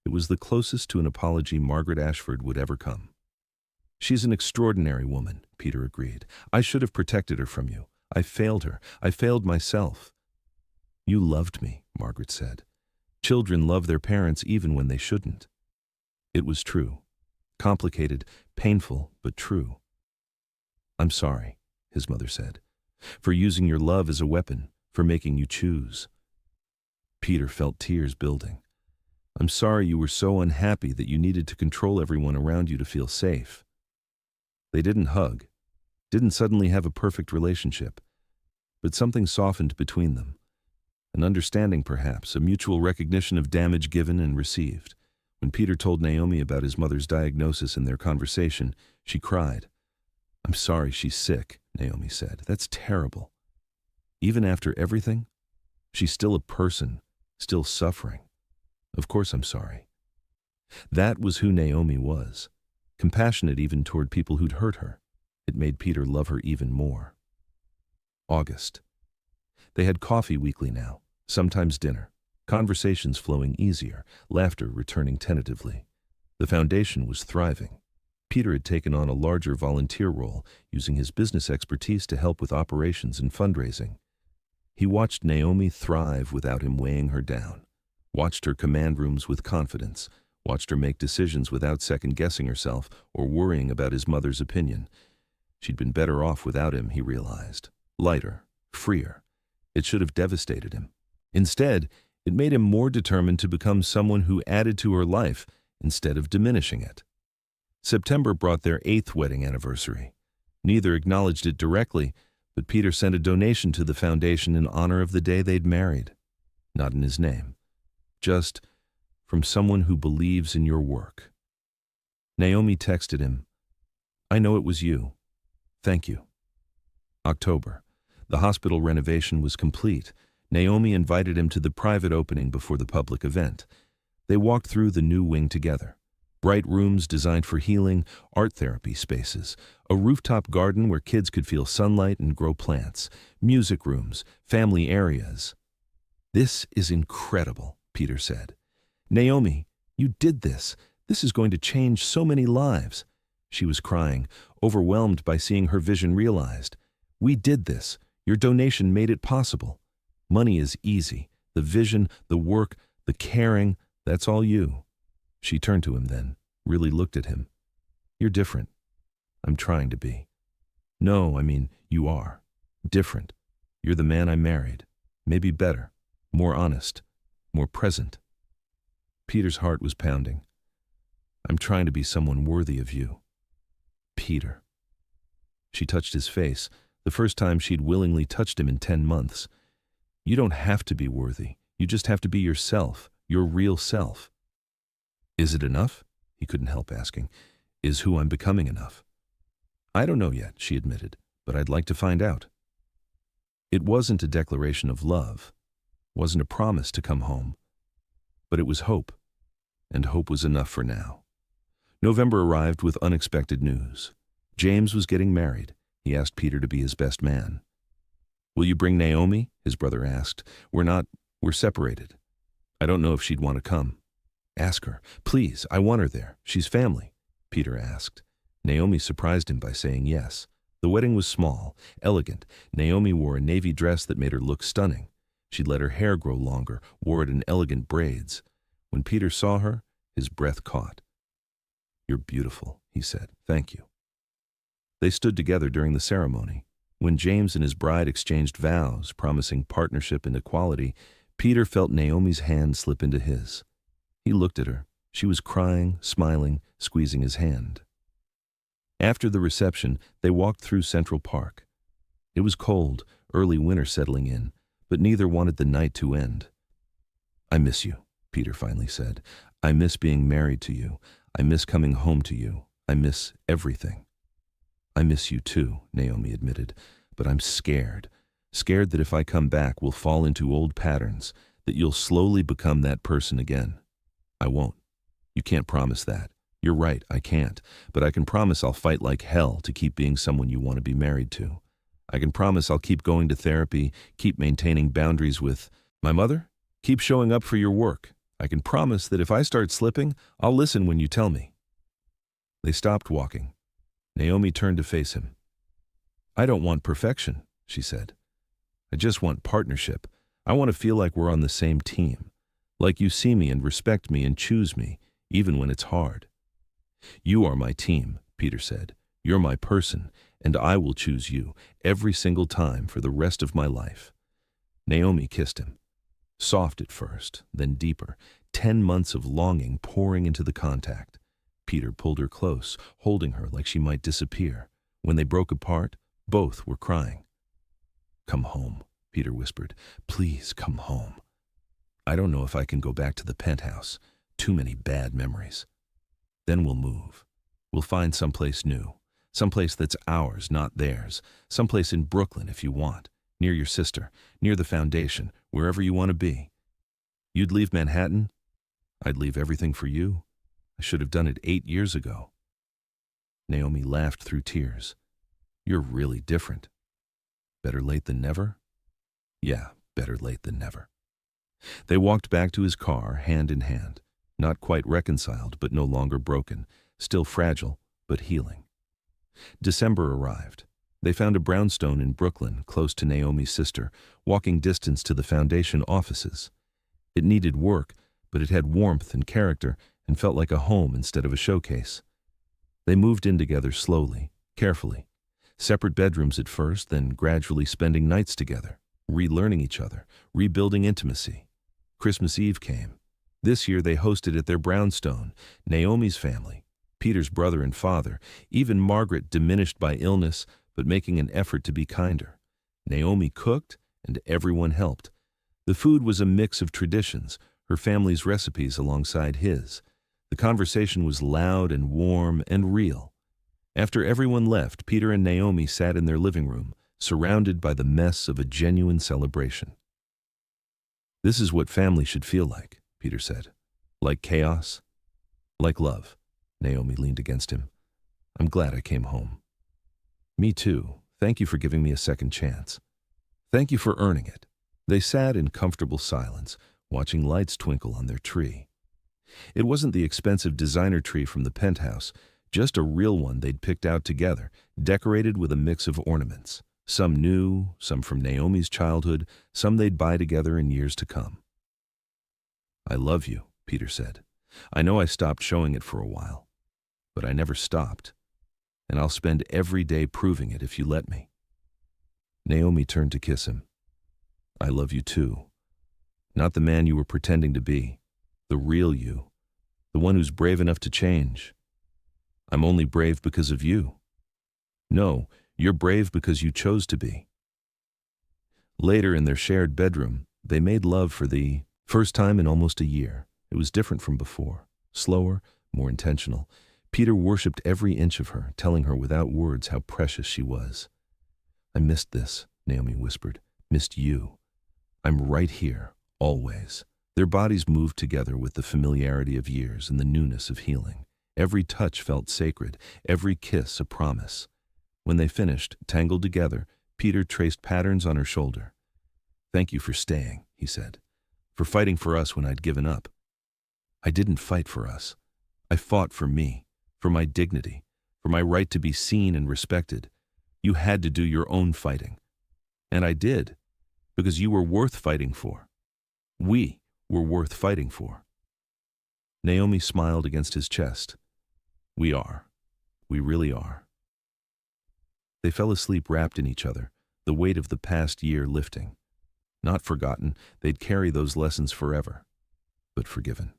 It was the closest to an apology Margaret Ashford would ever come. "She's an extraordinary woman," Peter agreed. "I should have protected her from you. I failed her. I failed myself." "You loved me," Margaret said. "Children love their parents even when they shouldn't." It was true. Complicated, painful, but true. "I'm sorry," his mother said, "for using your love as a weapon, for making you choose." Peter felt tears building. "I'm sorry you were so unhappy that you needed to control everyone around you to feel safe." They didn't hug, didn't suddenly have a perfect relationship, but something softened between them. An understanding perhaps, a mutual recognition of damage given and received. When Peter told Naomi about his mother's diagnosis in their conversation, she cried. "I'm sorry she's sick," Naomi said. "That's terrible. Even after everything, she's still a person, still suffering. Of course I'm sorry." That was who Naomi was, compassionate even toward people who'd hurt her. It made Peter love her even more. August. They had coffee weekly now, sometimes dinner, conversations flowing easier, laughter returning tentatively. The foundation was thriving. Peter had taken on a larger volunteer role, using his business expertise to help with operations and fundraising. He watched Naomi thrive without him weighing her down, watched her command rooms with confidence, watched her make decisions without second-guessing herself or worrying about his mother's opinion. She'd been better off without him, he realized. Lighter, freer. It should have devastated him. Instead, it made him more determined to become someone who added to her life instead of diminishing it. September brought their 8th wedding anniversary. Neither acknowledged it directly, but Peter sent a donation to the foundation in honor of the day they'd married. Not in his name. Just, "From someone who believes in your work." Naomi texted him, "I know it was you. Thank you." October. The hospital renovation was complete. Naomi invited him to the private opening before the public event. They walked through the new wing together. Bright rooms designed for healing, art therapy spaces, a rooftop garden where kids could feel sunlight and grow plants, music rooms, family areas. "This is incredible," Peter said. "Naomi, you did this. This is going to change so many lives. She was crying, overwhelmed by seeing her vision realized. We did this. Your donation made it possible. Money is easy. The vision, the work, the caring, that's all you. She turned to him then, really looked at him. You're different. I'm trying to be. No, I mean, you are. Different. You're the man I married. Maybe better, more honest, more present. Peter's heart was pounding. I'm trying to be someone worthy of you. Peter. She touched his face, the first time she'd willingly touched him in 10 months. You don't have to be worthy. You just have to be yourself, your real self. Is it enough? He couldn't help asking. Is who I'm becoming enough? I don't know yet, she admitted, but I'd like to find out. It wasn't a declaration of love, wasn't a promise to come home, but it was hope, and hope was enough for now. November arrived with unexpected news. James was getting married. He asked Peter to be his best man. Will you bring Naomi? His brother asked. We're separated. I don't know if she'd want to come. Ask her. Please, I want her there. She's family. Peter asked. Naomi surprised him by saying yes. The wedding was small, elegant. Naomi wore a navy dress that made her look stunning. She'd let her hair grow longer, wore it in elegant braids. When Peter saw her, his breath caught. You're beautiful, he said. Thank you. They stood together during the ceremony. When James and his bride exchanged vows, promising partnership and equality, Peter felt Naomi's hand slip into his. He looked at her. She was crying, smiling, squeezing his hand. After the reception, they walked through Central Park. It was cold, early winter settling in, but neither wanted the night to end. I miss you, Peter finally said. I miss being married to you. I miss coming home to you. I miss everything. I miss you too, Naomi admitted, but I'm scared. Scared that if I come back, we'll fall into old patterns, that you'll slowly become that person again. I won't. You can't promise that. You're right, I can't, but I can promise I'll fight like hell to keep being someone you want to be married to. I can promise I'll keep going to therapy, keep maintaining boundaries with my mother, keep showing up for your work. I can promise that if I start slipping, I'll listen when you tell me. They stopped walking. Naomi turned to face him. I don't want perfection, she said. I just want partnership. I want to feel like we're on the same team, like you see me and respect me and choose me, even when it's hard. You are my team, Peter said. You're my person, and I will choose you every single time for the rest of my life. Naomi kissed him. Soft at first, then deeper, 10 months of longing pouring into the contact. Peter pulled her close, holding her like she might disappear. When they broke apart, both were crying. Come home, Peter whispered. Please come home. I don't know if I can go back to the penthouse. Too many bad memories. Then we'll move. We'll find someplace new. Someplace that's ours, not theirs. Someplace in Brooklyn if you want. Near your sister. Near the foundation. Wherever you want to be. You'd leave Manhattan? I'd leave everything for you. I should have done it 8 years ago. Naomi laughed through tears. You're really different. Better late than never? Yeah, better late than never. They walked back to his car, hand in hand. Not quite reconciled, but no longer broken. Still fragile, but healing. December arrived. They found a brownstone in Brooklyn, close to Naomi's sister, walking distance to the foundation offices. It needed work, but it had warmth and character and felt like a home instead of a showcase. They moved in together slowly, carefully. Separate bedrooms at first, then gradually spending nights together, relearning each other, rebuilding intimacy. Christmas Eve came. This year they hosted at their brownstone, Naomi's family, Peter's brother and father, even Margaret, diminished by illness, but making an effort to be kinder. Naomi cooked, and everyone helped. The food was a mix of traditions, her family's recipes alongside his. The conversation was loud and warm and real. After everyone left, Peter and Naomi sat in their living room, surrounded by the mess of a genuine celebration. This is what family should feel like, Peter said. Like chaos, like love. Naomi leaned against him. I'm glad I came home. Me too. Thank you for giving me a second chance. Thank you for earning it. They sat in comfortable silence, watching lights twinkle on their tree. It wasn't the expensive designer tree from the penthouse, just a real one they'd picked out together, decorated with a mix of ornaments. Some new, some from Naomi's childhood, some they'd buy together in years to come. "I love you," Peter said. "I know I stopped showing it for a while, but I never stopped, and I'll spend every day proving it if you let me." Naomi turned to kiss him. "I love you too. Not the man you were pretending to be, the real you, the one who's brave enough to change. I'm only brave because of you. No, you're brave because you chose to be." Later, in their shared bedroom, they made love for the first time in almost a year. It was different from before, slower, more intentional. Peter worshipped every inch of her, telling her without words how precious she was. "I missed this," Naomi whispered. "Missed you. I'm right here, always." Their bodies moved together with the familiarity of years and the newness of healing. Every touch felt sacred, every kiss a promise. When they finished, tangled together, Peter traced patterns on her shoulder. "Thank you for staying," he said, "for fighting for us when I'd given up." "I didn't fight for us. I fought for me, for my dignity, for my right to be seen and respected. You had to do your own fighting. And I did, because you were worth fighting for. We were worth fighting for." Naomi smiled against his chest. "We are. We really are." They fell asleep wrapped in each other, the weight of the past year lifting. Not forgotten, they'd carry those lessons forever, but forgiven.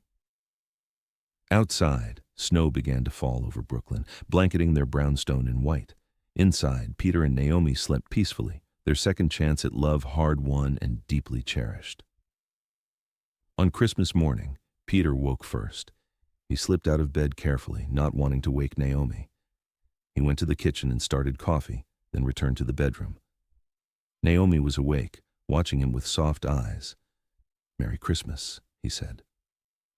Outside, snow began to fall over Brooklyn, blanketing their brownstone in white. Inside, Peter and Naomi slept peacefully, their second chance at love hard-won and deeply cherished. On Christmas morning, Peter woke first. He slipped out of bed carefully, not wanting to wake Naomi. He went to the kitchen and started coffee, then returned to the bedroom. Naomi was awake, watching him with soft eyes. "Merry Christmas," he said.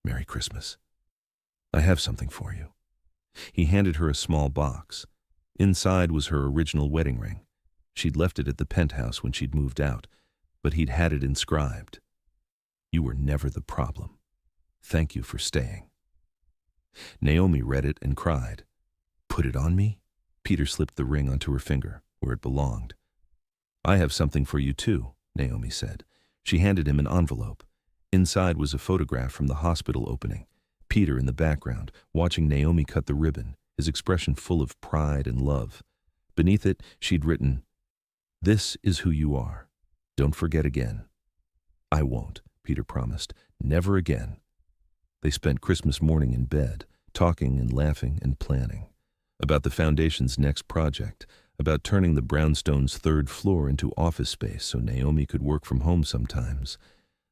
"Merry Christmas. I have something for you." He handed her a small box. Inside was her original wedding ring. She'd left it at the penthouse when she'd moved out, but he'd had it inscribed. "You were never the problem. Thank you for staying." Naomi read it and cried. "Put it on me?" Peter slipped the ring onto her finger, where it belonged. "I have something for you too," Naomi said. She handed him an envelope. Inside was a photograph from the hospital opening. Peter in the background, watching Naomi cut the ribbon, his expression full of pride and love. Beneath it, she'd written, "This is who you are. Don't forget again." "I won't," Peter promised. "Never again." They spent Christmas morning in bed, talking and laughing and planning. About the foundation's next project, about turning the brownstone's third floor into office space so Naomi could work from home sometimes.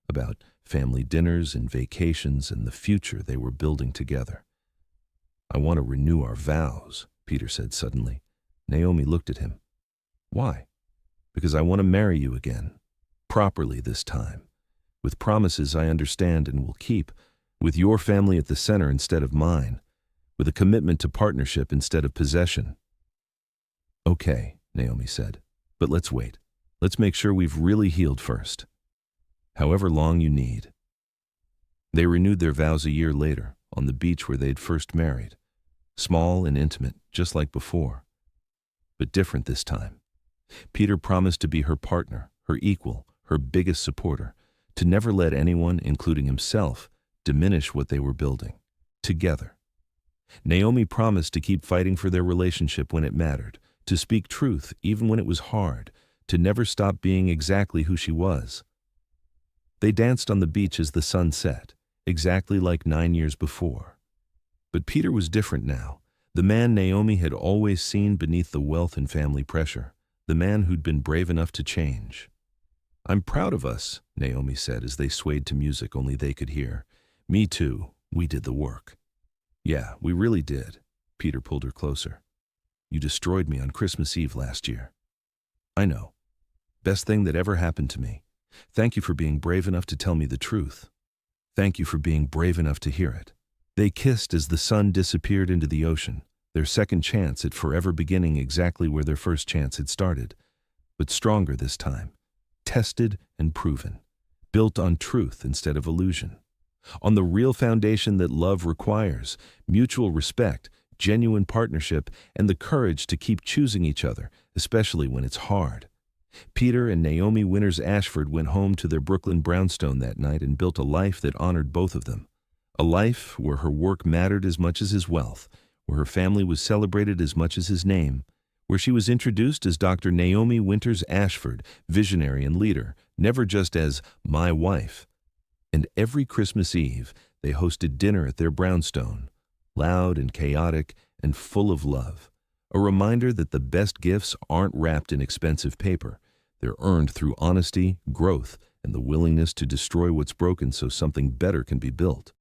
About family dinners and vacations and the future they were building together. "I want to renew our vows," Peter said suddenly. Naomi looked at him. "Why?" "Because I want to marry you again. Properly this time. With promises I understand and will keep. With your family at the center instead of mine. With a commitment to partnership instead of possession." "Okay," Naomi said, "but let's wait. Let's make sure we've really healed first. However long you need." They renewed their vows a year later, on the beach where they'd first married. Small and intimate, just like before. But different this time. Peter promised to be her partner, her equal, her biggest supporter, to never let anyone, including himself, diminish what they were building. Together. Naomi promised to keep fighting for their relationship when it mattered, to speak truth even when it was hard, to never stop being exactly who she was. They danced on the beach as the sun set, exactly like 9 years before. But Peter was different now, the man Naomi had always seen beneath the wealth and family pressure, the man who'd been brave enough to change. "I'm proud of us," Naomi said as they swayed to music only they could hear. "Me too. We did the work." "Yeah, we really did." Peter pulled her closer. "You destroyed me on Christmas Eve last year." "I know. Best thing that ever happened to me. Thank you for being brave enough to tell me the truth. Thank you for being brave enough to hear it." They kissed as the sun disappeared into the ocean, their second chance at forever beginning exactly where their first chance had started, but stronger this time, tested and proven, built on truth instead of illusion. on the real foundation that love requires: mutual respect, genuine partnership, and the courage to keep choosing each other, especially when it's hard. Peter and Naomi Winters Ashford went home to their Brooklyn brownstone that night and built a life that honored both of them. A life where her work mattered as much as his wealth, where her family was celebrated as much as his name, where she was introduced as Dr. Naomi Winters Ashford, visionary and leader, never just as my wife. And every Christmas Eve, they hosted dinner at their brownstone, loud and chaotic and full of love. A reminder that the best gifts aren't wrapped in expensive paper. They're earned through honesty, growth, and the willingness to destroy what's broken so something better can be built.